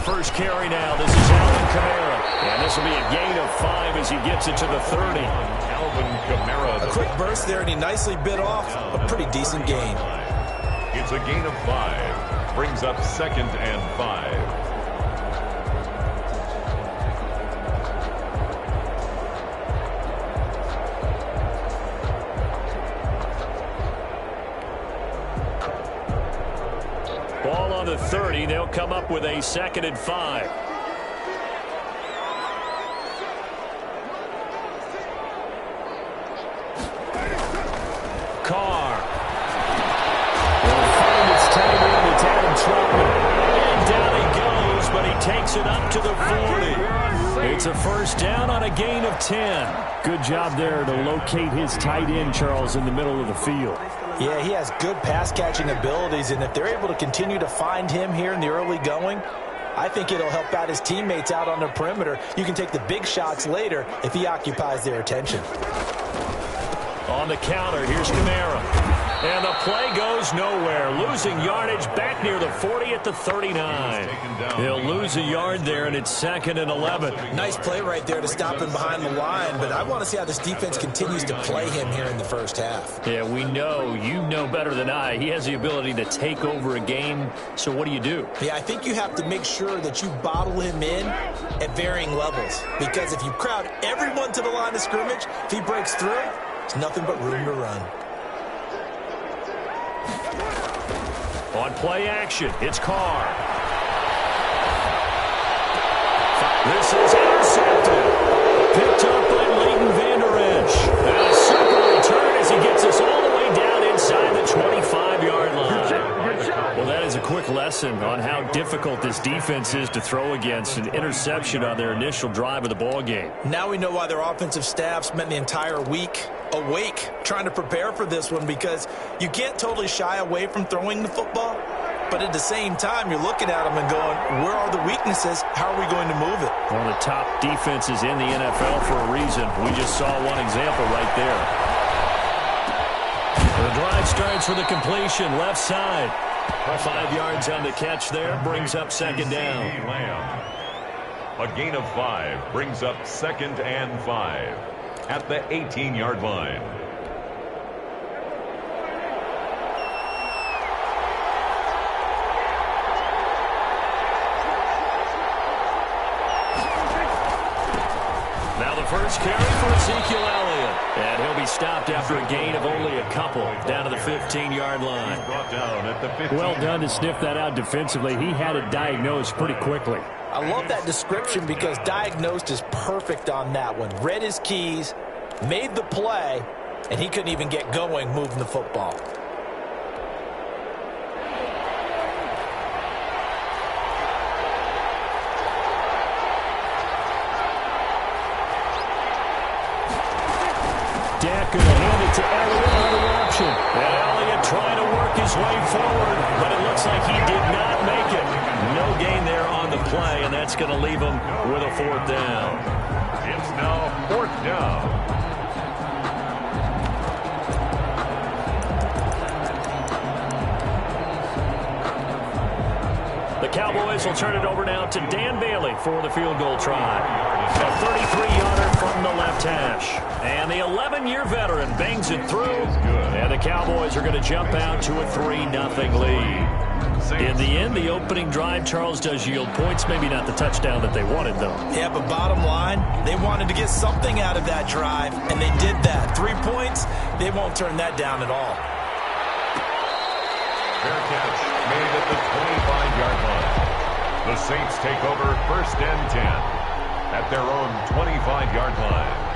first carry now. This is Alvin Kamara. And this will be a gain of 5 as he gets it to the 30. Alvin Kamara. A quick burst there, and he nicely bit off a pretty decent gain. It's a gain of 5. Brings up 2nd and 5. Ball on the 30. They'll come up with a 2nd and 5. Carr. Will find his tight end. It's Adam Trautman. And down he goes, but he takes it up to the 40. It's a first down on a gain of 10. Good job there to locate his tight end, Charles, in the middle of the field. Yeah, he has good pass-catching abilities, and if they're able to continue to find him here in the early going, I think it'll help out his teammates out on the perimeter. You can take the big shots later if he occupies their attention. On the counter, here's Kamara. And the play goes nowhere. Losing yardage back near the 40 at the 39. He'll lose a yard there, and it's 2nd and 11. Nice play right there to stop him behind the line, but I want to see how this defense continues to play him here in the first half. Yeah, we know. You know better than I. He has the ability to take over a game, so what do you do? Yeah, I think you have to make sure that you bottle him in at varying levels, because if you crowd everyone to the line of scrimmage, if he breaks through, there's nothing but room to run. On play action, it's Carr. This is intercepted. Picked up by Leighton Vander Esch. And a super return as he gets us all the way down inside the 25-yard line. Well, that is a quick lesson on how difficult this defense is to throw against. An interception on their initial drive of the ball game. Now we know why their offensive staff spent the entire week awake trying to prepare for this one, because you can't totally shy away from throwing the football, but at the same time you're looking at them and going, where are the weaknesses? How are we going to move it? One of the top defenses in the NFL for a reason. We just saw one example right there. The drive starts with a completion left side. 5 yards on the catch there, brings up 2nd down. A gain of 5 brings up 2nd and 5 at the 18-yard line. Now the first carry for Ezekiel Elliott. And he'll be stopped after a gain of only a couple down to the 15-yard line. Brought down at the 15. Well done to sniff that out defensively. He had it diagnosed pretty quickly. I love that description, because diagnosed is perfect on that one. Read his keys, made the play, and he couldn't even get going moving the football. Dak going to hand it to Elliott on the option. And Elliott trying to work his way forward, but it looks like he did not make it. No gain there on the play, and that's going to leave him with a 4th down. It's now 4th down. The Cowboys will turn it over now to Dan Bailey for the field goal try. A 33-yarder from the left hash. And the 11-year veteran bangs it through. And the Cowboys are going to jump out to a 3-0 lead. In the end, the opening drive, Charles, does yield points. Maybe not the touchdown that they wanted, though. Yeah, but bottom line, they wanted to get something out of that drive, and they did that. 3 points, they won't turn that down at all. Fair catch made at the 25-yard line. The Saints take over 1st and 10 at their own 25-yard line.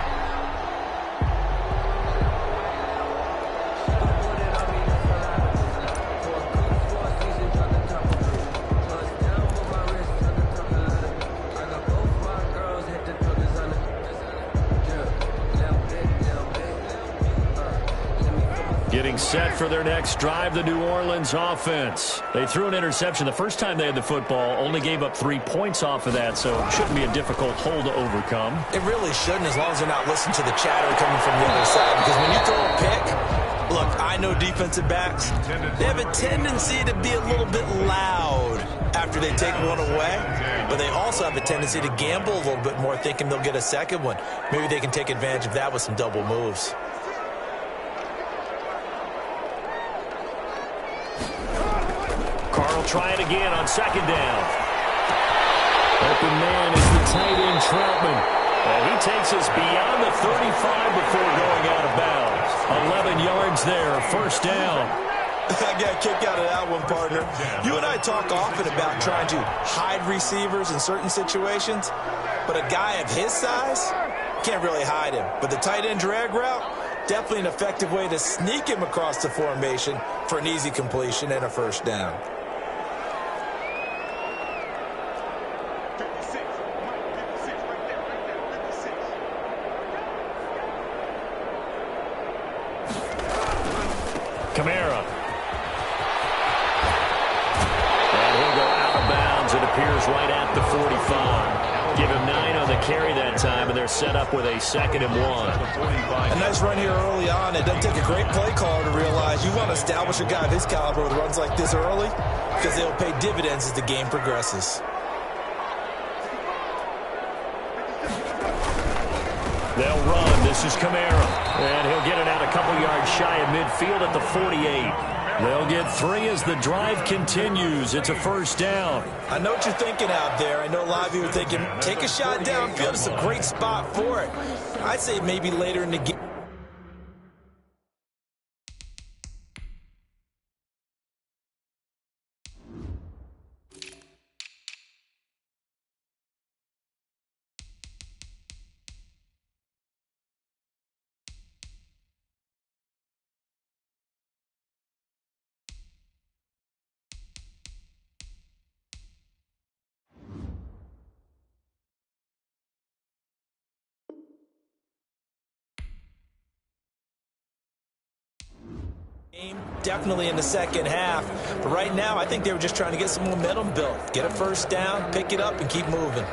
Getting set for their next drive, the New Orleans offense. They threw an interception the first time they had the football, only gave up 3 points off of that, so it shouldn't be a difficult hole to overcome. It really shouldn't, as long as they're not listening to the chatter coming from the other side, because when you throw a pick, look, I know defensive backs, they have a tendency to be a little bit loud after they take one away. but they also have a tendency to gamble a little bit more, thinking they'll get a second one. Maybe they can take advantage of that with some double moves. Carl try it again on second down. Open man is the tight end, Troutman. And he takes us beyond the 35 before going out of bounds. 11 yards there, first down. I got a kick out of that one, partner. You and I talk often about trying to hide receivers in certain situations, but a guy of his size can't really hide him. But the tight end drag route, definitely an effective way to sneak him across the formation for an easy completion and a first down. Kamara. And he'll go out of bounds. It appears right at the 45. Give him 9 on the carry that time, and they're set up with a 2nd and 1. A nice run here early on. It doesn't take a great play caller to realize you want to establish a guy of his caliber with runs like this early, because they'll pay dividends as the game progresses. They'll run. This is Kamara. And he'll get it out a couple yards shy of midfield at the 48. They'll get 3 as the drive continues. It's a first down. I know what you're thinking out there. I know a lot of you are thinking, take a shot downfield. It's a great spot for it. I'd say maybe later in the game. Definitely in the second half. But right now, I think they were just trying to get some momentum built. Get a first down, pick it up, and keep moving.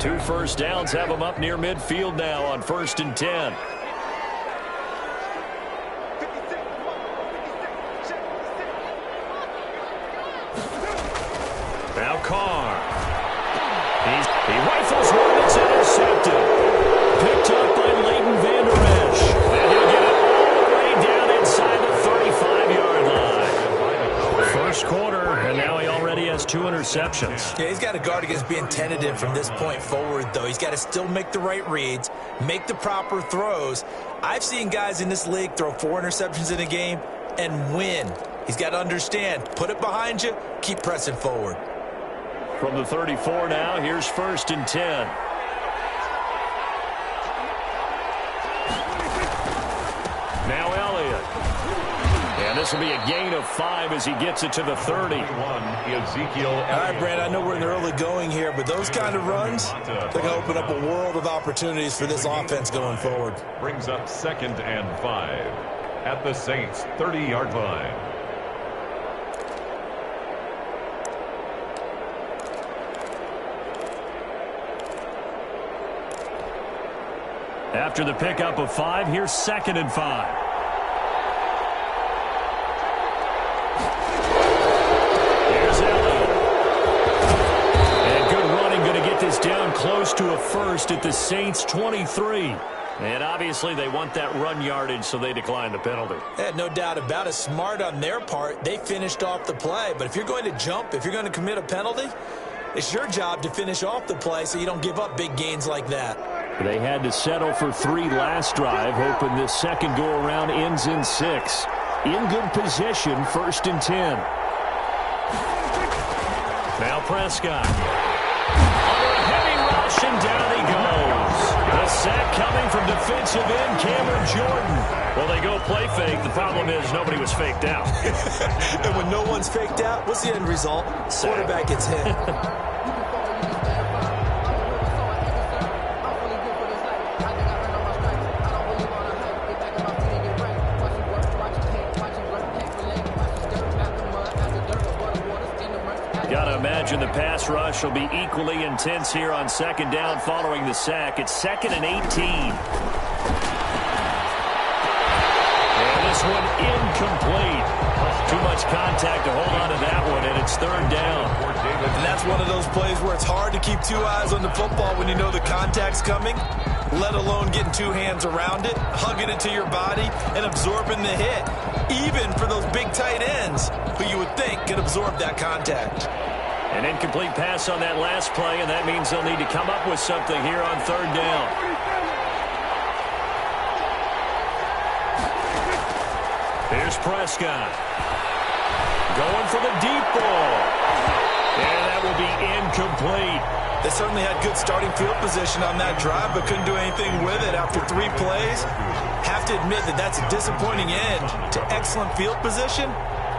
2 first downs have them up near midfield now on 1st and 10. Now Carr. He rifles one that's intercepted. Picked up by Leighton Vander Esch. And he'll get it all the way down inside the 35-yard line. First quarter, and now he already has 2 interceptions. Yeah, he's got to guard against being tentative from this point forward, though. He's got to still make the right reads, make the proper throws. I've seen guys in this league throw 4 interceptions in a game and win. He's got to understand, put it behind you, keep pressing forward. From the 34 now, here's 1st and 10. Now Elliott. And this will be a gain of 5 as he gets it to the 30. Ezekiel. All right, Brad, I know we're in the early going here, but those kind of runs, they're going to open up a world of opportunities for this offense going forward. Brings up 2nd and 5 at the Saints' 30-yard line. After the pickup of 5, here's 2nd and 5. Here's Elliott. And good running, going to get this down close to a first at the Saints' 23. And obviously they want that run yardage, so they decline the penalty. No doubt about it. Smart on their part. They finished off the play. But if you're going to jump, if you're going to commit a penalty, it's your job to finish off the play so you don't give up big gains like that. They had to settle for 3 last drive, hoping this second go-around ends in 6. In good position, 1st and 10. Now Prescott. Under a heavy rush, and down he goes. A sack coming from defensive end Cameron Jordan. Well, they go play fake. The problem is nobody was faked out. And when no one's faked out, what's the end result? Quarterback gets hit. Got to imagine the pass rush will be equally intense here on 2nd down following the sack. It's 2nd and 18. And This one incomplete. Too much contact to hold on to that one, and it's third down. And that's one of those plays where it's hard to keep two eyes on the football when you know the contact's coming, let alone getting two hands around it, hugging it to your body, and absorbing the hit, even for those big tight ends who you would think could absorb that contact. An incomplete pass on that last play, and that means they'll need to come up with something here on third down. Here's Prescott. Going for the deep ball. And that will be incomplete. They certainly had good starting field position on that drive, but couldn't do anything with it after 3 plays. Have to admit that that's a disappointing end to excellent field position.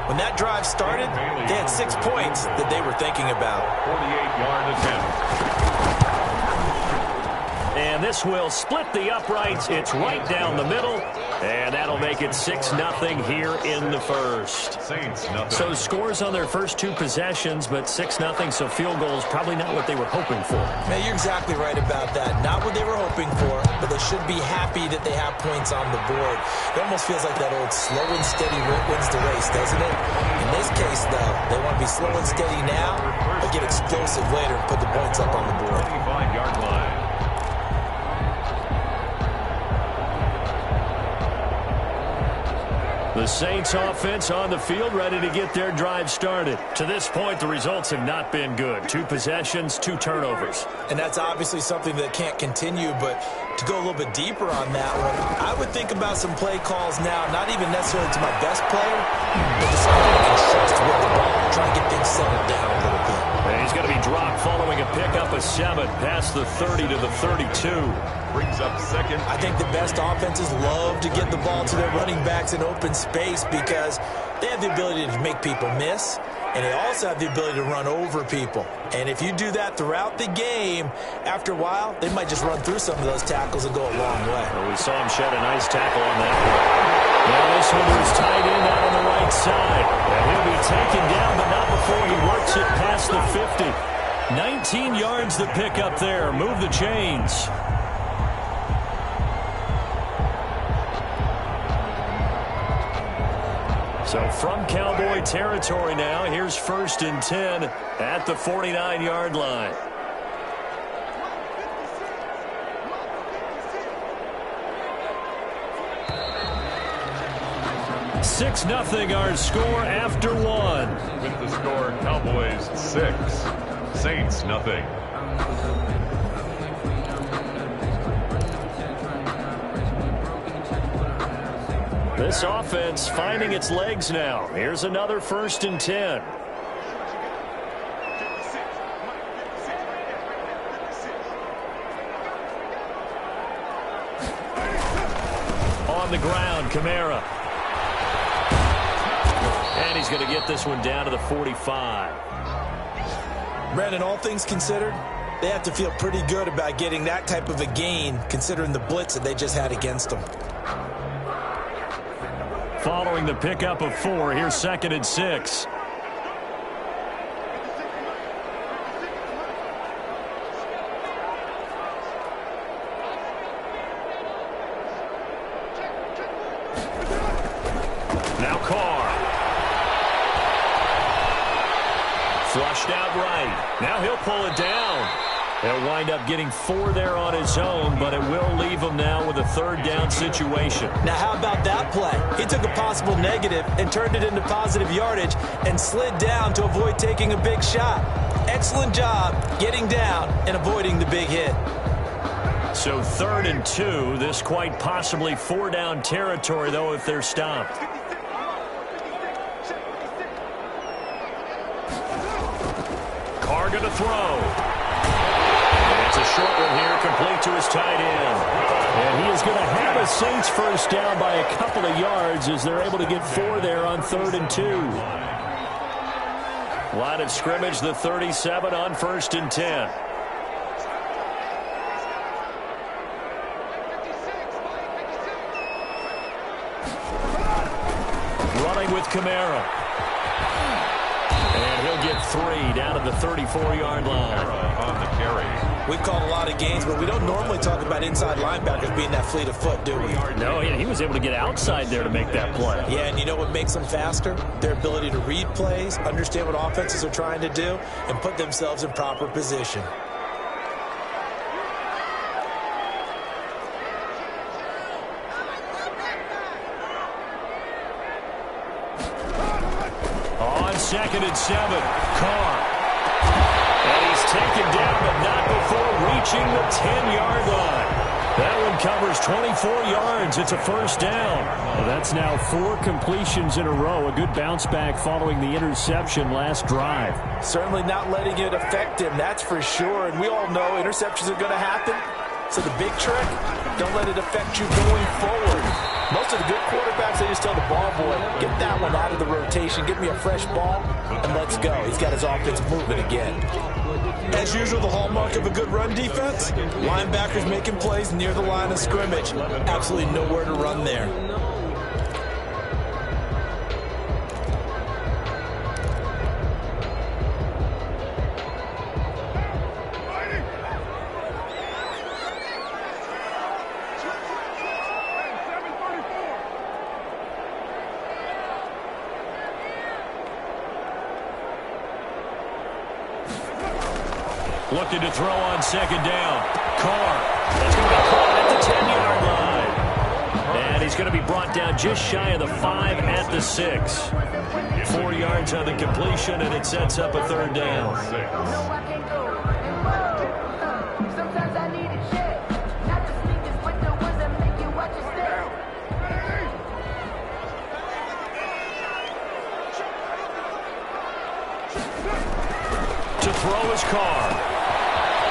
When that drive started, they had 6 points that they were thinking about. 48-yard attempt. And this will split the uprights. It's right down the middle. And that'll make it 6-0 here in the first. Saints, nothing. So scores on their first 2 possessions, but 6-0, so field goals probably not what they were hoping for. Man, you're exactly right about that. Not what they were hoping for, but they should be happy that they have points on the board. It almost feels like that old slow and steady wins the race, doesn't it? In this case, though, they want to be slow and steady now, but get explosive later and put the points up on the board. 25-yard line. The Saints offense on the field, ready to get their drive started. To this point, the results have not been good. 2 possessions, 2 turnovers. And that's obviously something that can't continue, but to go a little bit deeper on that one, I would think about some play calls now, not even necessarily to my best player, but to somebody I can trust with the ball, try to get things settled down a little bit. And he's going to be dropped following a pickup of 7 past the 30 to the 32. Brings up second. I think the best offenses love to get the ball to their running backs in open space because they have the ability to make people miss, and they also have the ability to run over people. And if you do that throughout the game, after a while, they might just run through some of those tackles and go a long way. Well, we saw him shed a nice tackle on that one. Now this one was tight end out on the right side. And he'll be taken down, but not before he works it past the 50. 19 yards to pick up there. Move the chains. So from Cowboy territory now, here's 1st and 10 at the 49-yard line. Six nothing our score after 1. With the score, Cowboys 6, Saints nothing. This offense finding its legs now. Here's another 1st and 10. On the ground, Kamara. And he's going to get this one down to the 45. Brandon, all things considered, they have to feel pretty good about getting that type of a gain considering the blitz that they just had against them. Following the pickup of 4, here's 2nd and 6. Now Carr. Flushed out right. Now he'll pull it down. He'll wind up getting 4 there on his own, but it will leave him now with a 3rd down situation. Now, how about that play? He took a possible negative and turned it into positive yardage and slid down to avoid taking a big shot. Excellent job getting down and avoiding the big hit. So 3rd and 2, this quite possibly 4-down territory, though, if they're stopped. Carr going to throw. It's a short one here, complete to his tight end. And he is going to have a Saints 1st down by a couple of yards as they're able to get 4 there on 3rd and 2. Line of scrimmage, the 37 on 1st and 10. Running with Kamara. And he'll get 3 down to the 34-yard line. On the carry. We've called a lot of games, but we don't normally talk about inside linebackers being that fleet of foot, do we? No, he was able to get outside there to make that play. Yeah, and you know what makes them faster? Their ability to read plays, understand what offenses are trying to do, and put themselves in proper position. On 2nd and 7, Carr. And he's taken down, but not before reaching the 10-yard line. That one covers 24 yards. It's a first down. Well, that's now 4 completions in a row. A good bounce back following the interception last drive. Certainly not letting it affect him, that's for sure. And we all know interceptions are going to happen. So the big trick, don't let it affect you going forward. Most of the good quarterbacks, they just tell the ball boy, get that one out of the rotation, give me a fresh ball, and let's go. He's got his offense moving again. As usual, the hallmark of a good run defense, linebackers making plays near the line of scrimmage. Absolutely nowhere to run there. Looking to throw on 2nd down. Carr. That's going to be caught at the 10-yard line. And he's going to be brought down just shy of the 5 at the 6. 4 yards on the completion, and it sets up a 3rd down. To throw his Carr.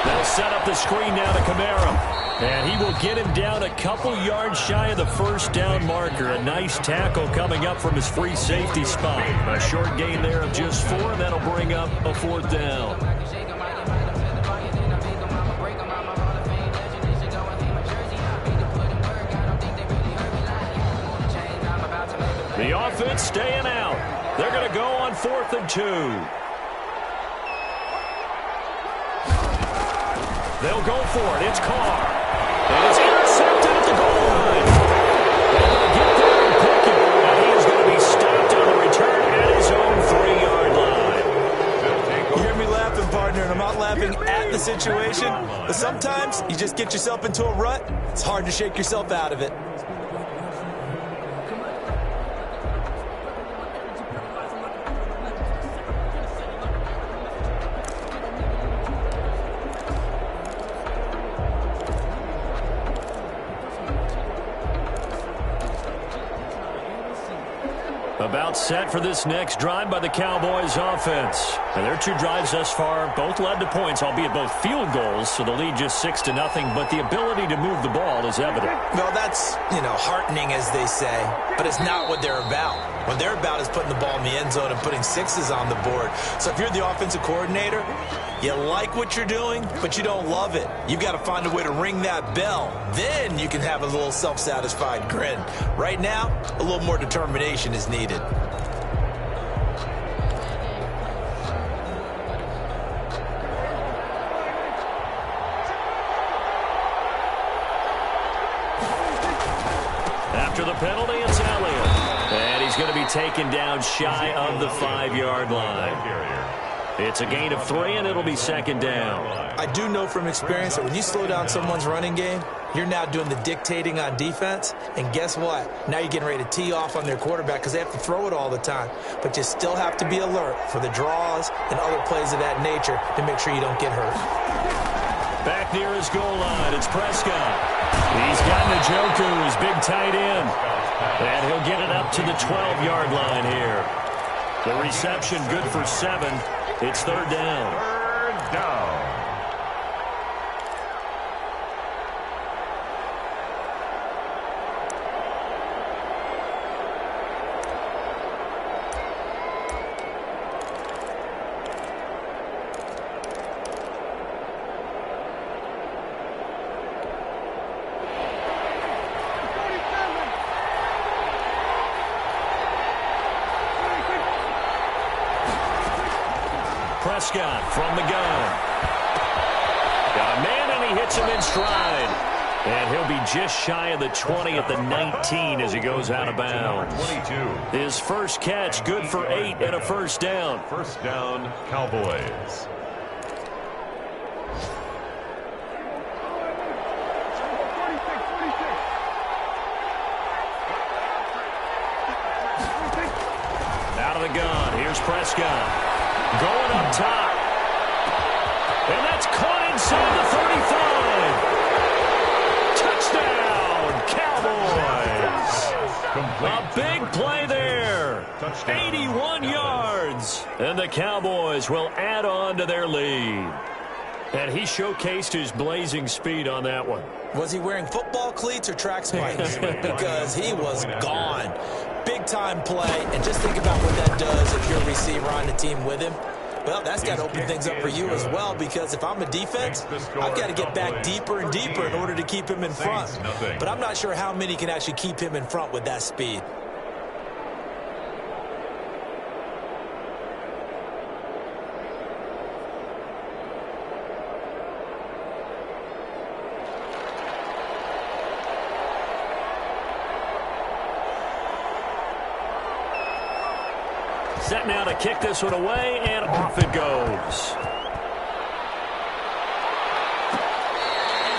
They'll set up the screen now to Kamara. And he will get him down a couple yards shy of the first down marker. A nice tackle coming up from his free safety spot. A short gain there of just 4. That'll bring up a 4th down. The offense staying out. They're going to go on 4th and 2. They'll go for it. It's Carr. And it's intercepted at the goal line. And they'll get there and pick it. And he is going to be stopped on the return at his own 3-yard line. You hear me laughing, partner, and I'm not laughing at the situation. But sometimes you just get yourself into a rut. It's hard to shake yourself out of it. About set for this next drive by the Cowboys offense. And their 2 drives thus far both led to points, albeit both field goals, so the lead just 6-0, but the ability to move the ball is evident. Well, that's, heartening, as they say, but it's not what they're about. What they're about is putting the ball in the end zone and putting 6s on the board. So if you're the offensive coordinator, you like what you're doing, but you don't love it. You've got to find a way to ring that bell. Then you can have a little self-satisfied grin. Right now, a little more determination is needed. After the penalty, it's Elliott. And he's going to be taken down shy of the 5-yard line. It's a gain of 3, and it'll be 2nd down. I do know from experience that when you slow down someone's running game, you're now doing the dictating on defense. And guess what? Now you're getting ready to tee off on their quarterback because they have to throw it all the time. But you still have to be alert for the draws and other plays of that nature to make sure you don't get hurt. Back near his goal line, it's Prescott. He's got Njoku, his big tight end. And he'll get it up to the 12-yard line here. The reception good for 7. It's 3rd down. 3rd down. Prescott from the gun. Got a man, and he hits him in stride. And he'll be just shy of the 20 at the 19 as he goes out of bounds. His first catch, good for 8 and a first down. First down, Cowboys. Out of the gun, here's Prescott. Going up top. And that's caught inside the 35. Touchdown, Cowboys. A big play there. 81 yards. And the Cowboys will add on to their lead. And he showcased his blazing speed on that one. Was he wearing football cleats or track spikes? Because he was gone. Big-time play. And just think about what that does if you're a receiver on the team with him. Well, that's got to open things up for you as well, because if I'm a defense, I've got to get back deeper and deeper in order to keep him in front. But I'm not sure how many can actually keep him in front with that speed. Set now to kick this one away, and off it goes.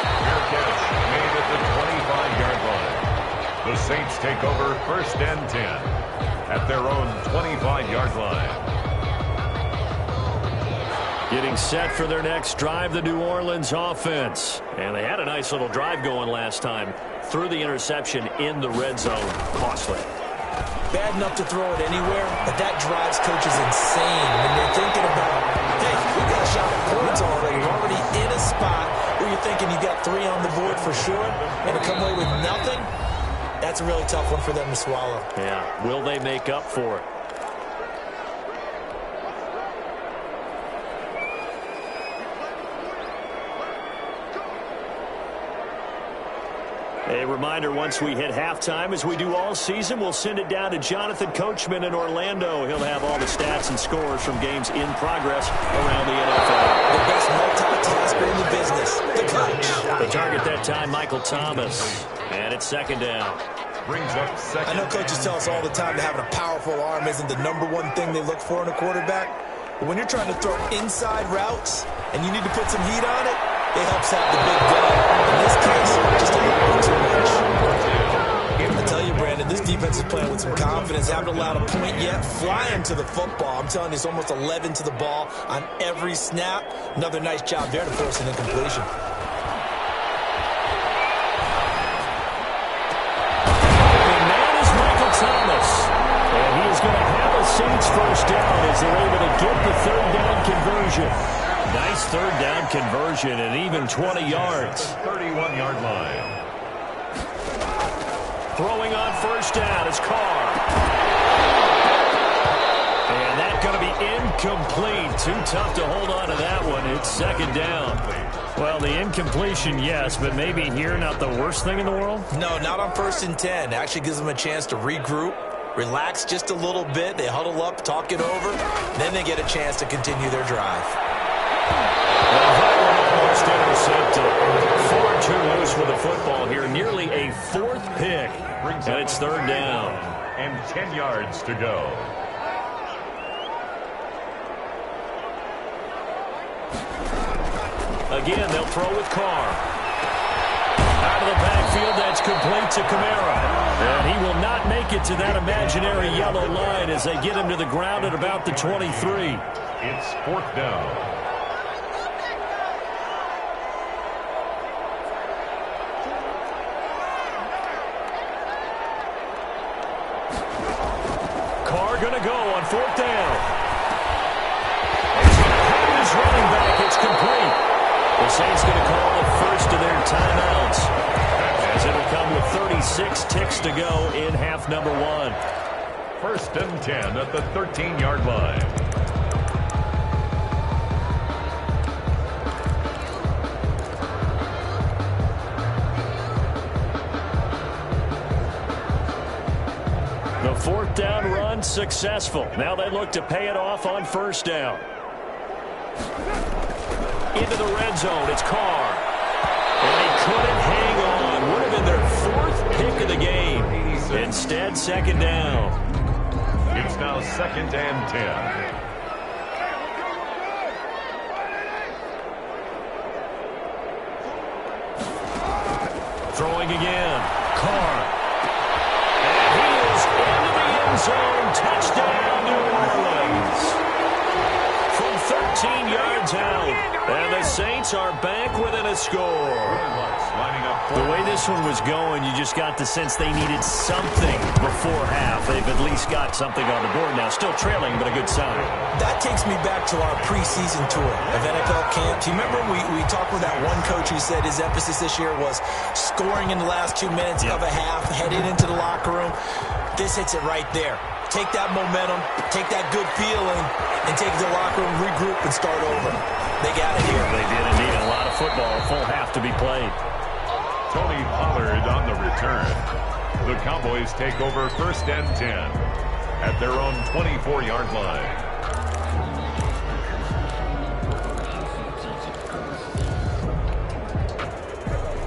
Fair catch made at the 25-yard line. The Saints take over first and 10 at their own 25-yard line. Getting set for their next drive, the New Orleans offense. And they had a nice little drive going last time. Threw the interception in the red zone. Costly. Bad enough to throw it anywhere, but that drives coaches insane when they're thinking about, hey, we got a shot at points already. We're already in a spot where you're thinking you got 3 on the board for sure, and to come away with nothing, that's a really tough one for them to swallow. Yeah, will they make up for it? A reminder, once we hit halftime, as we do all season, we'll send it down to Jonathan Coachman in Orlando. He'll have all the stats and scores from games in progress around the NFL. The best multitasker in the business, the coach. The target that time, Michael Thomas. And it's second down. Brings up second. I know coaches tell us all the time that having a powerful arm isn't the #1 thing they look for in a quarterback. But when you're trying to throw inside routes and you need to put some heat on it, it helps out the big gun. In this case, just a little too much. I tell you, Brandon, this defense is playing with some confidence. Haven't allowed a point yet. Flying to the football. I'm telling you, it's almost 11 to the ball on every snap. Another nice job there to force an incompletion. The man is Michael Thomas. And he is going to have a Saints first down as they're able to get the third down conversion. Nice third down conversion and even 20 yards. 31-yard line. Throwing on first down is Carr. And that's going to be incomplete. Too tough to hold on to that one. It's second down. Well, the incompletion, yes, but maybe here not the worst thing in the world? No, not on 1st and 10. Actually gives them a chance to regroup, relax just a little bit. They huddle up, talk it over. Then they get a chance to continue their drive. Almost intercepted. Far too loose with the football here. Nearly a 4th pick. And it's third down. And 10 yards to go. Again, they'll throw with Carr. Out of the backfield, that's complete to Kamara. And he will not make it to that imaginary yellow line as they get him to the ground at about the 23. It's 4th down. Going to go on 4th down. He's going to have his running back. It's complete. The Saints going to call the first of their timeouts, as it'll come with 36 ticks to go in half number 1. 1st and 10 at the 13-yard line. The 4th down run successful. Now they look to pay it off on 1st down. into the red zone. It's Carr. And he couldn't hang on. Would have been their 4th pick of the game. Instead, second down. It's now 2nd and 10. Throwing again. Carr. And he is into the end zone. Touchdown, New Orleans. From 13 yards out. And the Saints are back within a score. The way this one was going, you just got the sense they needed something before half. They've at least got something on the board now. Still trailing, but a good sign. That takes me back to our preseason tour of NFL camps. You remember we talked with that one coach who said his emphasis this year was scoring in the last 2 minutes of a half, heading into the locker room. This hits it right there. Take that momentum, take that good feeling, and take it to the locker room, regroup, and start over. They got it here. They did indeed. A lot of football, a full half to be played. Tony Pollard on the return. The Cowboys take over 1st and 10 at their own 24-yard line.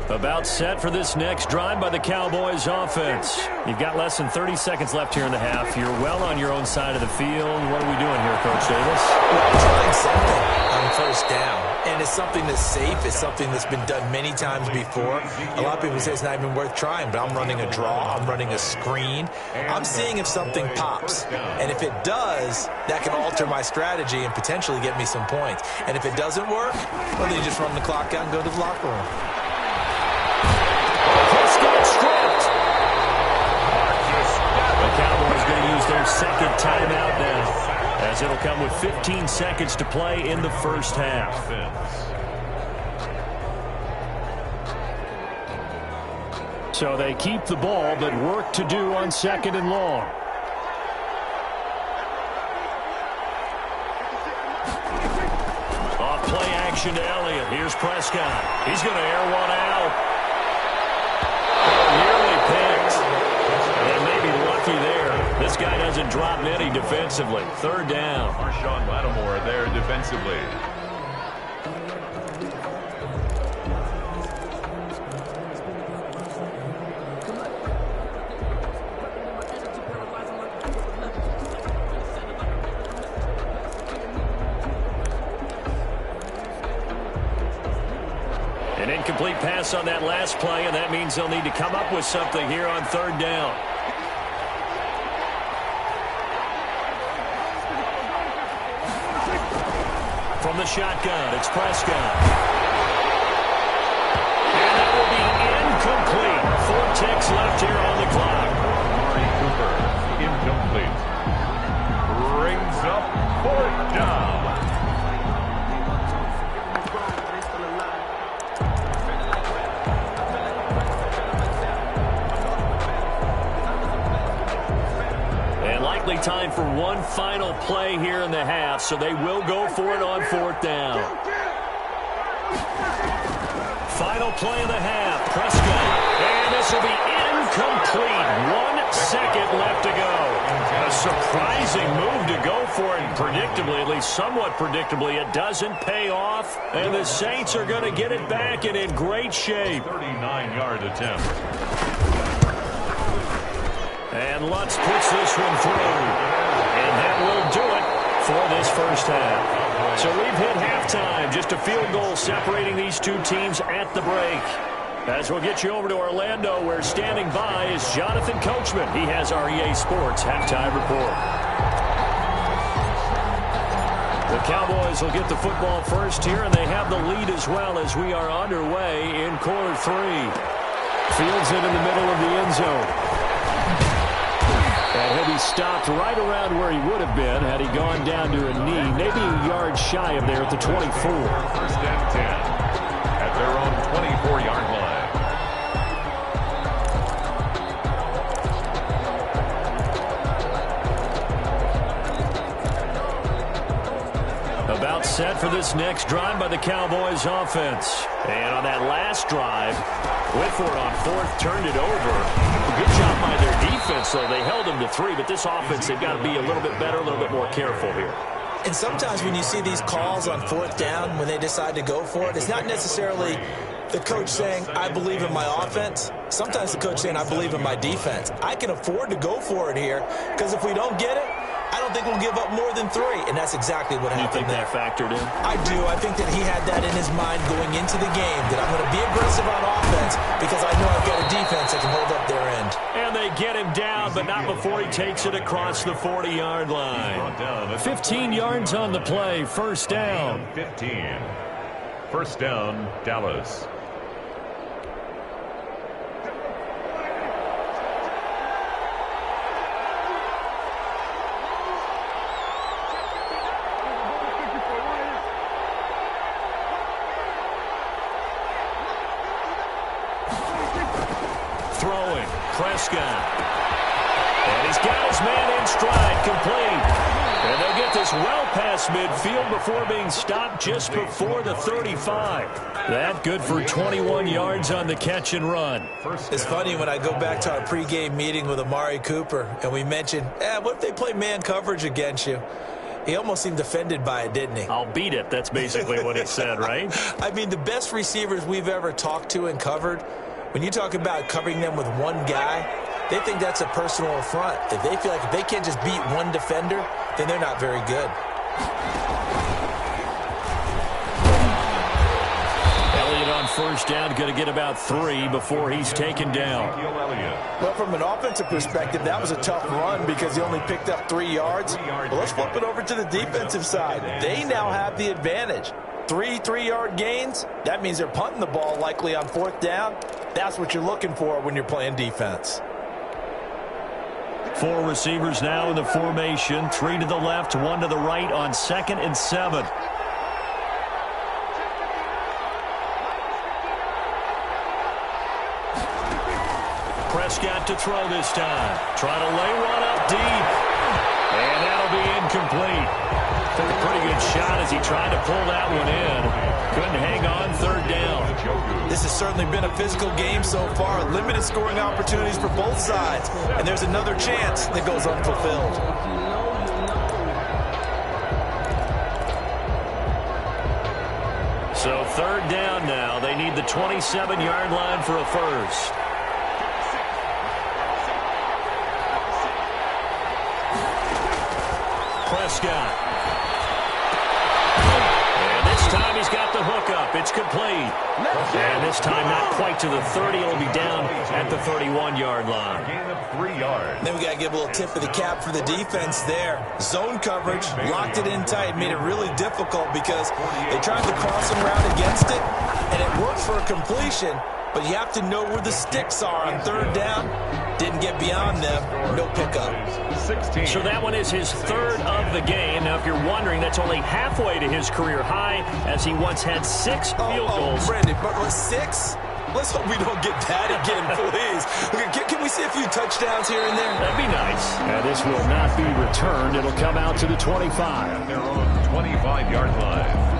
About set for this next drive by the Cowboys offense. You've got less than 30 seconds left here in the half. You're well on your own side of the field. What are we doing here, Coach Davis? We're trying something on 1st down. And it's something that's safe. It's something that's been done many times before. A lot of people say it's not even worth trying, but I'm running a draw. I'm running a screen. I'm seeing if something pops. And if it does, that can alter my strategy and potentially get me some points. And if it doesn't work, well, then you just run the clock out and go to the locker room. The Cowboys going to use their 2nd timeout now, as it'll come with 15 seconds to play in the first half. So they keep the ball, but work to do on 2nd and long. Off play action to Elliott. Here's Prescott. He's going to air one out. Nearly picked. And maybe lucky there. This guy doesn't drop any defensively. 3rd down. Marshawn Lattimore there defensively. An incomplete pass on that last play, and that means they'll need to come up with something here on 3rd down. From the shotgun, it's Prescott. And that will be incomplete. 4 ticks left here on the clock. Amari Cooper, incomplete. Brings up 4th down. Time for one final play here in the half, so they will go for it on 4th down. Final play of the half, Prescott, and this will be incomplete. 1 second left to go. A surprising move to go for it, and predictably, at least somewhat predictably, it doesn't pay off, and the Saints are going to get it back and in great shape. 39-yard attempt. And Lutz puts this one through. And that will do it for this first half. So we've hit halftime. Just a field goal separating these two teams at the break. As we'll get you over to Orlando, where standing by is Jonathan Coachman. He has our EA Sports halftime report. The Cowboys will get the football first here, and they have the lead as well as we are underway in quarter 3. Fields it in the middle of the end zone. And he'll be stopped right around where he would have been had he gone down to a knee, maybe a yard shy of there at the 24. 1st and 10 at their own 24-yard line. About set for this next drive by the Cowboys offense. And on that last drive, went for it on 4th, turned it over. Good job by their defense, though. They held them to 3, but this offense, they've got to be a little bit better, a little bit more careful here. And sometimes when you see these calls on fourth down, when they decide to go for it, it's not necessarily the coach saying, I believe in my offense. Sometimes the coach saying, I believe in my defense. I can afford to go for it here because if we don't get it, I don't think we'll give up more than 3. And that's exactly what happened there. You think that factored in? I do. I think that he had that in his mind going into the game, that I'm going to be aggressive on offense because I know I've got a defense that can hold up their end. And they get him down, but not before he takes it across the 40-yard line. 15 yards on the play, first down. 15. First down, Dallas. Throwing, Prescott. And he's got his man in stride, complete. And they'll get this well past midfield before being stopped just before the 35. That good for 21 yards on the catch and run. It's funny when I go back to our pregame meeting with Amari Cooper, and we mentioned, what if they play man coverage against you? He almost seemed offended by it, didn't he? I'll beat it. That's basically what he said, right? I mean, the best receivers we've ever talked to and covered, when you talk about covering them with one guy, they think that's a personal affront. If they feel like if they can't just beat one defender, then they're not very good. Elliott on first down, going to get about 3 before he's taken down. Well, from an offensive perspective, that was a tough run because he only picked up 3 yards. Well, let's flip it over to the defensive side. They now have the advantage. 3 3-yard gains, that means they're punting the ball likely on fourth down. That's what you're looking for when you're playing defense. 4 receivers now in the formation. 3 to the left, 1 to the right on 2nd and 7. Prescott to throw this time. Trying to lay one up deep. And that'll be incomplete. Took a pretty good shot as he tried to pull that one in. Couldn't hang on, third down. This has certainly been a physical game so far. Limited scoring opportunities for both sides. And there's another chance that goes unfulfilled. So third down now. They need the 27-yard line for a first. Prescott. And this time he's got the hook up. It's complete. And this time not quite to the 30. It'll be down at the 31-yard line. Gain of 3 yards. Then we got to give a little tip of the cap for the defense there. Zone coverage, locked it in tight, made it really difficult because they tried the crossing route against it, and it worked for a completion, but you have to know where the sticks are on third down. Didn't get beyond them. No pickup. 16. So that one is his third of the game. Now, if you're wondering, that's only halfway to his career high as he once had 6 field goals. Brandon, but 6? Let's hope we don't get that again, please. Can we see a few touchdowns here and there? That'd be nice. And this will not be returned. It'll come out to the 25. Their own 25-yard line.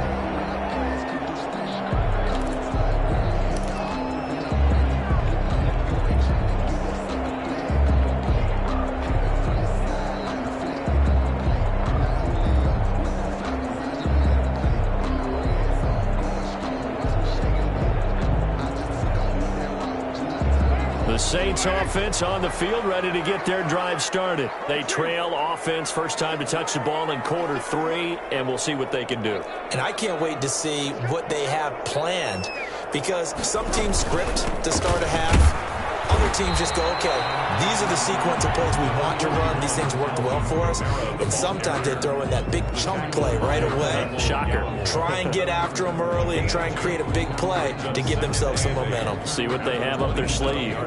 Saints offense on the field, ready to get their drive started. They trail offense, first time to touch the ball in quarter 3, and we'll see what they can do. And I can't wait to see what they have planned, because some teams script to start a half. Other teams just go, okay, these are the sequence of plays we want to run. These things worked well for us. And sometimes they throw in that big chunk play right away. Shocker. Try and get after them early and try and create a big play to give themselves some momentum. See what they have up their sleeve.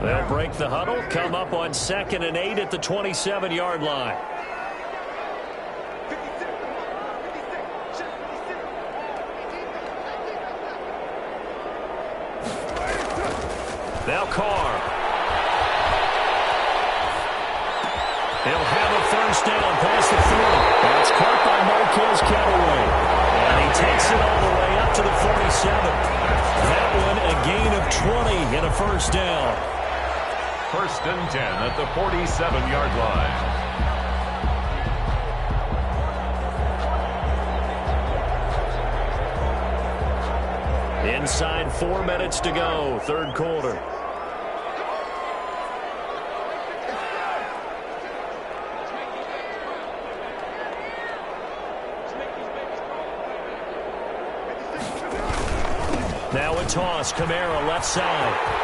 They'll break the huddle, come up on 2nd and 8 at the 27-yard line. Now Carr. He'll have a first down past the 30. That's caught by Marquez Callaway. And he takes it all the way up to the 47. That one a gain of 20 and a first down. First and 10 at the 47-yard line. Inside 4 minutes to go, third quarter. Now a toss, Kamara left side.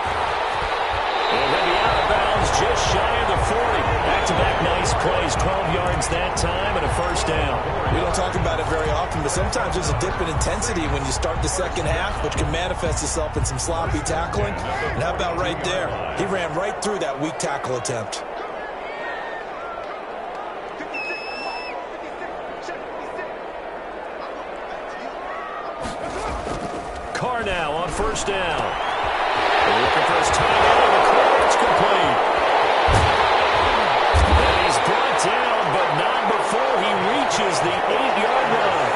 It will be out of bounds just shy of the 40. Back-to-back nice plays, 12 yards that time and a first down. We don't talk about it very often, but sometimes there's a dip in intensity when you start the second half, which can manifest itself in some sloppy tackling. And how about right there? He ran right through that weak tackle attempt. Carr now on first down. They're looking for his tight end in the corner. It's complete. And he's brought down, but not before he reaches the 8-yard line.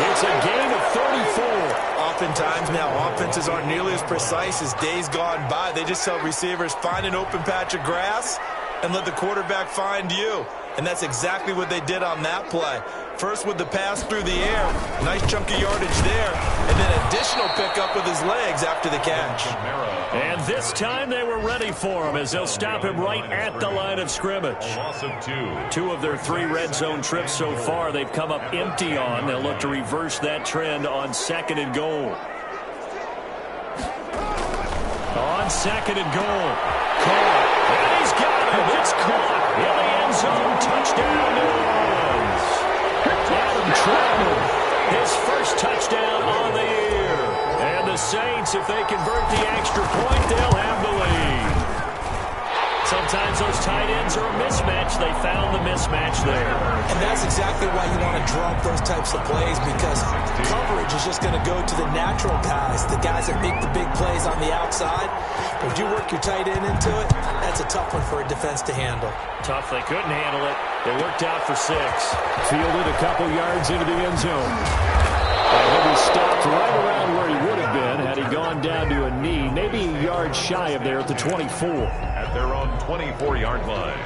It's a gain of 34. Oftentimes now, offenses aren't nearly as precise as days gone by. They just tell receivers, find an open patch of grass and let the quarterback find you. And that's exactly what they did on that play. First with the pass through the air. Nice chunk of yardage there. And then additional pickup with his legs after the catch. And this time they were ready for him as they'll stop him right at the line of scrimmage. Loss of 2. 2 of their 3 red zone trips so far they've come up empty on. They'll look to reverse that trend on second and goal. On second and goal. Caught. And he's got it. It's caught in the end zone. Touchdown, New Orleans. Adam Troutman, his first touchdown on the year. And the Saints, if they convert the extra point, they'll have the lead. Sometimes those tight ends are a mismatch. They found the mismatch there. And that's exactly why you want to draw up those types of plays, because coverage is just going to go to the natural guys, the guys that make the big plays on the outside. But if you work your tight end into it, that's a tough one for a defense to handle. Tough, they couldn't handle it. They worked out for 6. Fielded a couple yards into the end zone. And he'll be stopped right around where he would have been had he gone down to a knee, maybe a yard shy of there at the 24. At their own 24-yard line.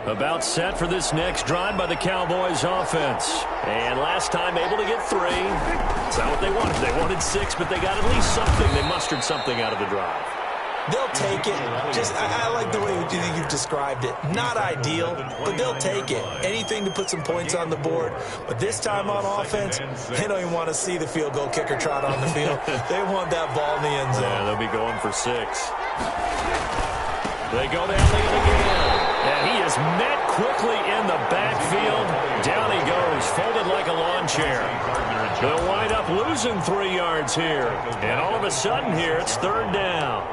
About set for this next drive by the Cowboys offense. And last time able to get 3. That's not what they wanted. They wanted 6, but they got at least something. They mustered something out of the drive. They'll take it. I like the way you've described it. Not ideal, but they'll take it. Anything to put some points on the board. But this time on offense, they don't even want to see the field goal kicker trot on the field. They want that ball in the end zone. Yeah, they'll be going for 6. They go down the end again. And he is met quickly in the backfield. Down he goes, folded like a lawn chair. They'll wind up losing 3 yards here. And all of a sudden here, it's third down.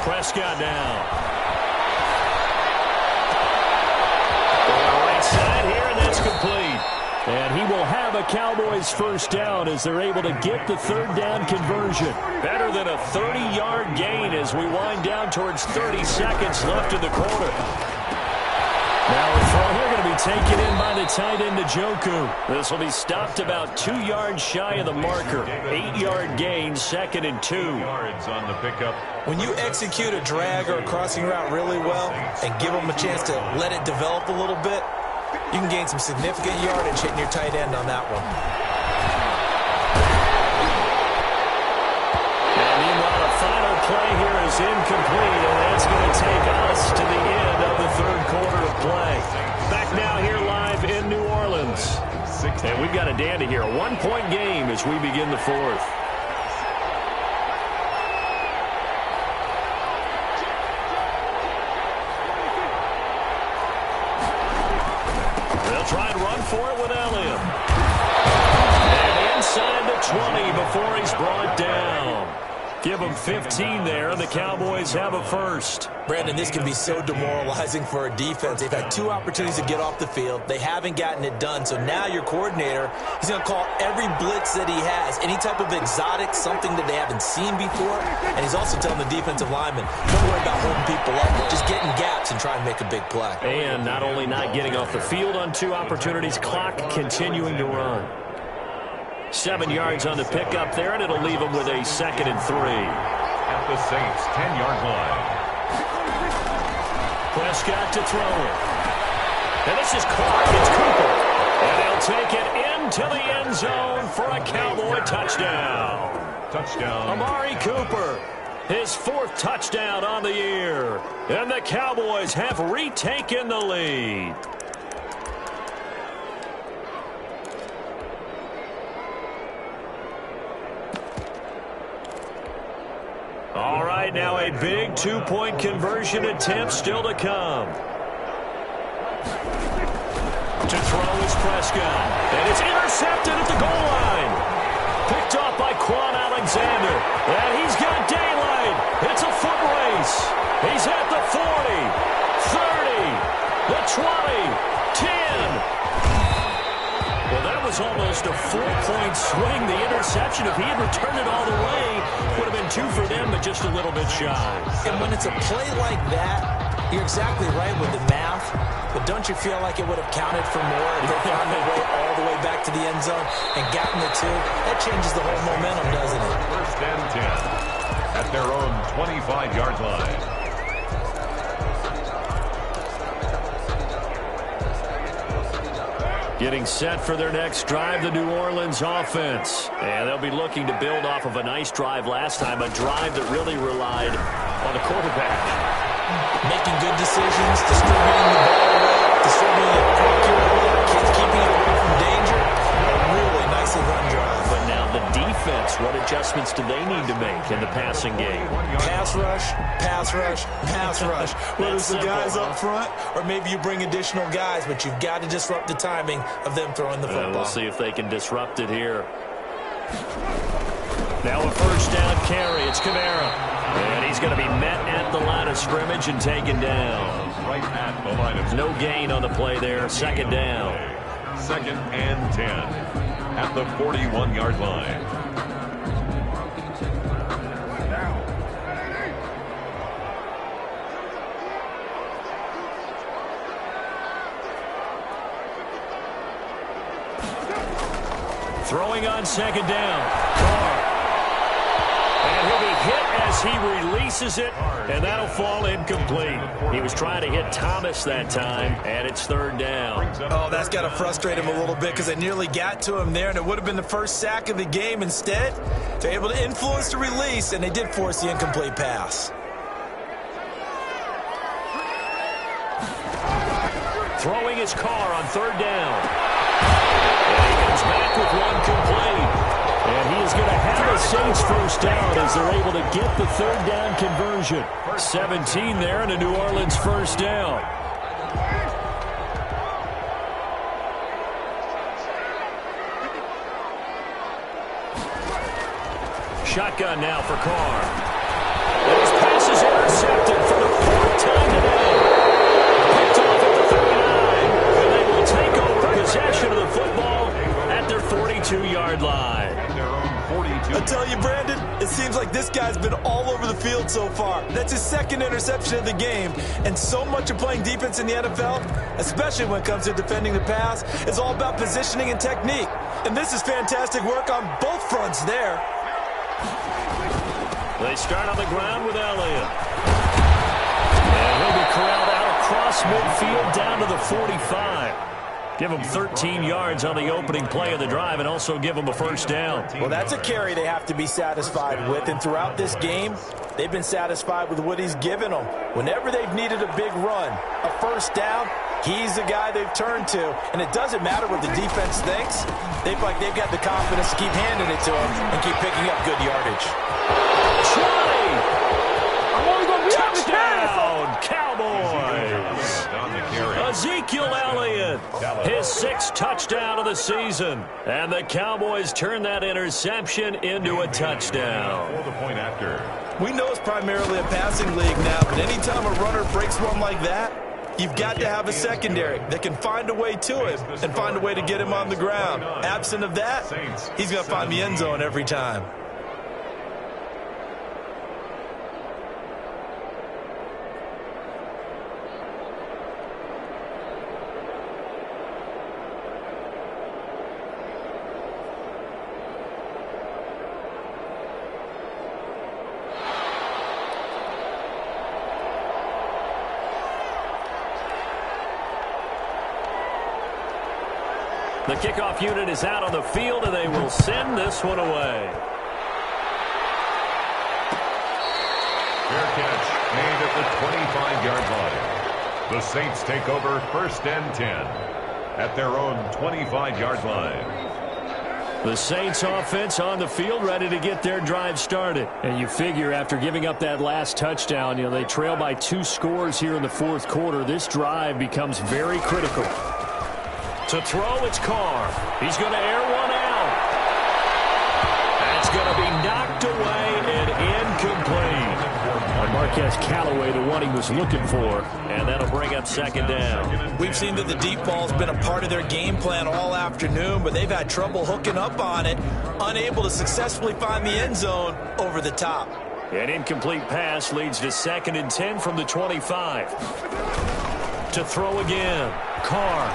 Prescott down. On the right side here, and that's complete. And he will have a Cowboys first down as they're able to get the third down conversion. Better than a 30-yard gain as we wind down towards 30 seconds left in the quarter. Now a throw here going to be taken in by the tight end Njoku. This will be stopped about 2 yards shy of the marker. 8-yard gain, second and 2. Yards on the pickup. When you execute a drag or a crossing route really well and give them a chance to let it develop a little bit, you can gain some significant yardage hitting your tight end on that one. And meanwhile, the final play here is incomplete, and that's going to take us to the end of the third quarter of play. Back now here live in New Orleans. And we've got a dandy here. A 1-point game as we begin the fourth. They'll try and run for it with Elliott. And the inside the 20 before he's brought down. Give him 15 there, and the Cowboys have a first. Brandon, this can be so demoralizing for a defense. They've had 2 opportunities to get off the field. They haven't gotten it done. So now your coordinator, he's going to call every blitz that he has, any type of exotic, something that they haven't seen before. And he's also telling the defensive lineman, don't worry about holding people up. Just get in gaps and try and make a big play. And not only not getting off the field on 2 opportunities, clock continuing to run. 7 yards on the pickup there, and it'll leave him with a 2nd and 3. At the Saints' 10-yard line. Prescott to throw it. And this is Clark. It's Cooper. And he'll take it into the end zone for a Cowboy touchdown. Touchdown. Amari Cooper, his 4th touchdown on the year. And the Cowboys have retaken the lead. All right, now a big 2-point conversion attempt still to come. To throw is Prescott. And it's intercepted at the goal line. Picked off by Quan Alexander. And he's got daylight. It's a foot race. He's at the 40, 30, the 20, 10. Well, that was almost a 4-point swing. The interception, if he had returned it all the way, would have been 2 for them, but just a little bit shy. And when it's a play like that, you're exactly right with the math, but don't you feel like it would have counted for more if they found their way all the way back to the end zone and gotten the 2? That changes the whole momentum, doesn't it? First and 10 at their own 25-yard line. Getting set for their next drive, the New Orleans offense. And they'll be looking to build off of a nice drive last time, a drive that really relied on the quarterback. Making good decisions, distributing the ball well, distributing it accurately, keeping it away from danger. A really nicely run drive. But now the defense, what adjustments do they need to make in the passing game? Pass rush, pass rush, pass rush. Whether it's the guys up front or maybe you bring additional guys, but you've got to disrupt the timing of them throwing the football. We'll see if they can disrupt it here. Now a first down carry. It's Kamara. And he's going to be met at the line of scrimmage and taken down. Right at the line of no gain on the play there. 2nd down. 2nd and 10 at the 41-yard line. Throwing on 2nd down. Carr. And he'll be hit as he releases it, and that'll fall incomplete. He was trying to hit Thomas that time, and it's 3rd down. Oh, that's got to frustrate him a little bit because they nearly got to him there, and it would have been the first sack of the game. Instead, they're able to influence the release, and they did force the incomplete pass. Throwing his Carr on 3rd down. And he comes back with 1 complete. And he is going to have a Saints first down as they're able to get the 3rd down conversion. 17 there and a New Orleans first down. Shotgun now for Carr. And his pass is intercepted for the 4th time today. Picked off at the 39. And they will take over possession of the football at their 42-yard line. I tell you, Brandon, it seems like this guy's been all over the field so far. That's his 2nd interception of the game. And so much of playing defense in the NFL, especially when it comes to defending the pass, is all about positioning and technique. And this is fantastic work on both fronts there. They start on the ground with Elliott. And he'll be corralled out across midfield down to the 45. Give them 13 yards on the opening play of the drive and also give them a first down. Well, that's a carry they have to be satisfied with. And throughout this game, they've been satisfied with what he's given them. Whenever they've needed a big run, a first down, he's the guy they've turned to. And it doesn't matter what the defense thinks. They feel like they've got the confidence to keep handing it to him and keep picking up good yardage. Touchdown, Cowboys! Ezekiel Elliott, his 6th touchdown of the season. And the Cowboys turn that interception into a touchdown. For the point after. We know it's primarily a passing league now, but anytime a runner breaks one like that, you've got to have a secondary that can find a way to him and find a way to get him on the ground. Absent of that, he's going to find the end zone every time. The kickoff unit is out on the field, and they will send this one away. Fair catch made at the 25-yard line. The Saints take over 1st and 10 at their own 25-yard line. The Saints offense on the field, ready to get their drive started. And you figure after giving up that last touchdown, they trail by 2 scores here in the 4th quarter. This drive becomes very critical. To throw, it's Carr. He's going to air one out. That's going to be knocked away and incomplete. And Marquez Callaway, the one he was looking for, and that'll bring up 2nd down. We've seen that the deep ball's been a part of their game plan all afternoon, but they've had trouble hooking up on it, unable to successfully find the end zone over the top. An incomplete pass leads to 2nd and 10 from the 25. To throw again, Carr.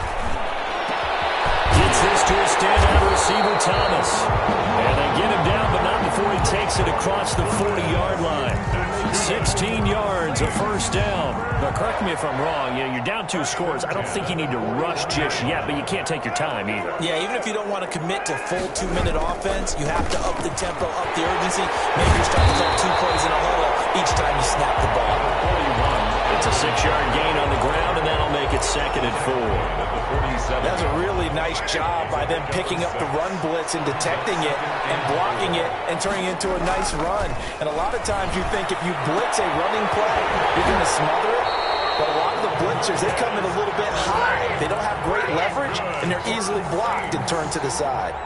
Gets this to his standout receiver, Thomas. And they get him down, but not before he takes it across the 40-yard line. 16 yards, a 1st down. But correct me if I'm wrong, you're down 2 scores. I don't think you need to rush just yet, but you can't take your time either. Yeah, even if you don't want to commit to full 2-minute offense, you have to up the tempo, up the urgency. Maybe you're starting to throw 2 plays in a huddle each time you snap the ball. 41. It's a 6-yard gain on the ground, and that'll make it 2nd and 4. That's a really nice job by them picking up the run blitz and detecting it and blocking it and turning it into a nice run. And a lot of times you think if you blitz a running play, you're going to smother it. But a lot of the blitzers, they come in a little bit high. They don't have great leverage, and they're easily blocked and turned to the side.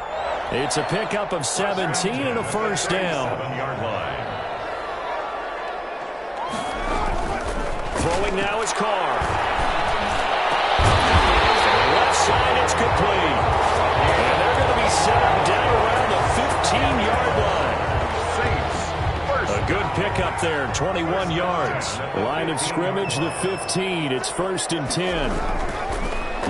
It's a pickup of 17 and a 1st down. 7-yard line. Throwing now is Carr. Left side, it's complete. And they're going to be set up down around the 15-yard line. A good pickup there, 21 yards. Line of scrimmage, the 15. It's 1st and 10.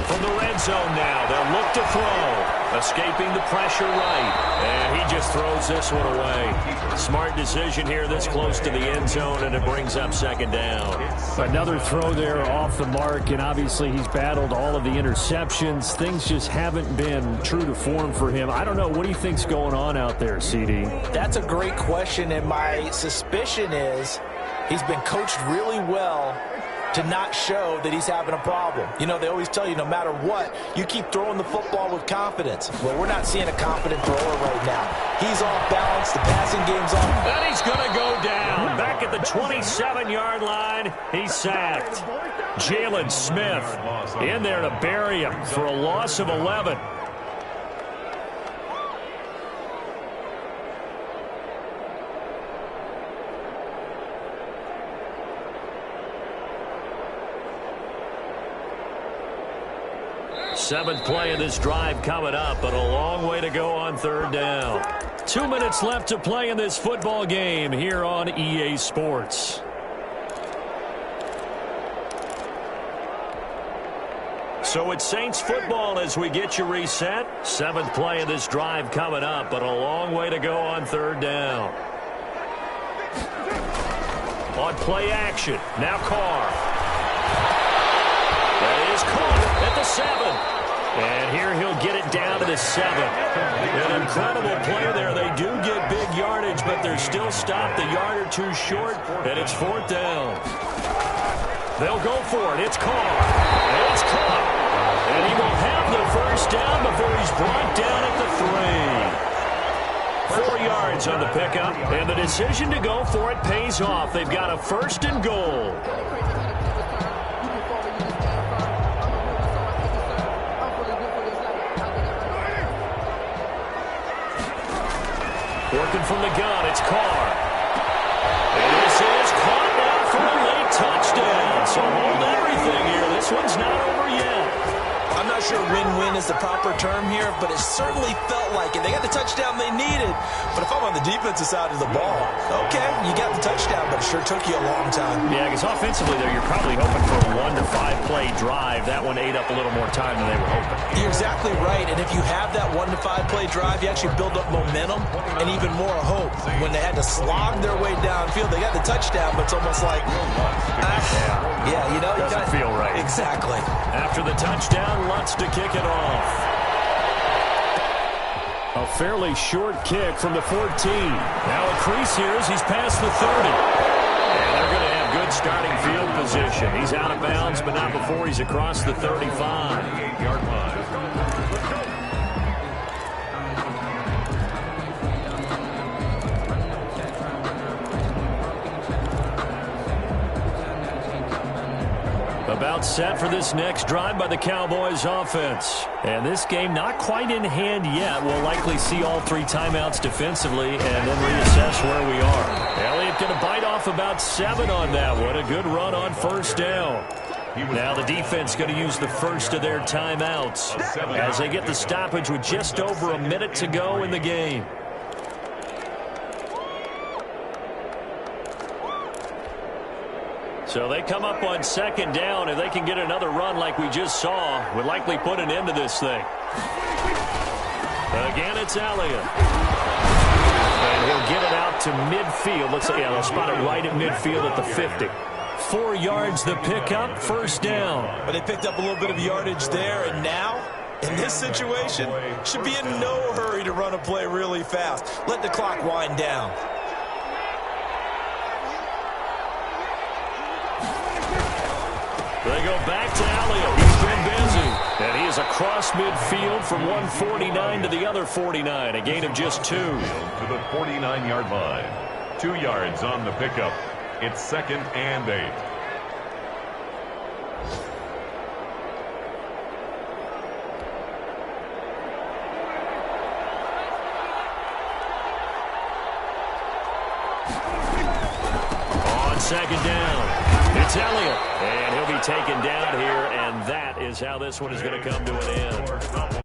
From the red zone now, they'll look to throw. Escaping the pressure right. And he just throws this one away. Smart decision here this close to the end zone, and it brings up 2nd down. Another throw there off the mark, and obviously he's battled all of the interceptions. Things just haven't been true to form for him. I don't know. What do you think's going on out there, CD? That's a great question, and my suspicion is he's been coached really well to not show that he's having a problem. They always tell you no matter what, you keep throwing the football with confidence. Well, we're not seeing a confident thrower right now. He's off balance. The passing game's off. And he's going to go down. Back at the 27-yard line, he's sacked. Jalen Smith in there to bury him for a loss of 11. Seventh play of this drive coming up, but a long way to go on 3rd down. 2 minutes left to play in this football game here on EA Sports. So it's Saints football as we get you reset. 7th play of this drive coming up, but a long way to go on 3rd down. On play action, now Carr. That is caught at the 7. And here he'll get it down to the 7. An incredible play there. They do get big yardage, but they're still stopped a yard or 2 short, and it's 4th down. They'll go for it. It's Carr. And it's caught. And he will have the 1st down before he's brought down at the 3. 4 yards on the pickup, and the decision to go for it pays off. They've got a 1st and goal. Working from the gun, it's Carr. And this is caught now for a late touchdown. So hold everything here. This one's not over yet. I'm not sure win-win is the proper term here, but it certainly felt like it. They got the touchdown they needed. But if I'm on the defensive side of the ball, okay, you got the touchdown, but it sure took you a long time. Yeah, because offensively, though, you're probably hoping for a 1 to 5 play drive. That one ate up a little more time than they were hoping. You're exactly right. And if you have that 1 to 5 play drive, you actually build up momentum and even more hope. When they had to slog their way downfield, they got the touchdown, but it's almost like, yeah, you know, doesn't feel right. Exactly. After the touchdown, Lutz to kick it off. A fairly short kick from the 14. Now a crease here as he's past the 30. And they're going to have good starting field position. He's out of bounds, but not before he's across the 35. 8-yard line. About set for this next drive by the Cowboys offense. And this game not quite in hand yet. We'll likely see all 3 timeouts defensively and then reassess where we are. Elliott going to bite off about 7 on that one. A good run on first down. Now the defense going to use the first of their timeouts as they get the stoppage with just over a minute to go in the game. So they come up on second down. If they can get another run like we just saw, would likely put an end to this thing. Again, it's Elliott. And he'll get it out to midfield. Looks like, yeah, they'll spot it right at midfield at the 50. 4 yards the pickup, first down. But they picked up a little bit of yardage there, and now, in this situation, should be in no hurry to run a play really fast. Let the clock wind down. They go back to Elliott. He's been busy. And he is across midfield from 149 to the other 49. A gain of just 2. To the 49-yard line. 2 yards on the pickup. It's 2nd and 8. On second down. It's Elliott, and he'll be taken down here, and that is how this one is going to come to an end.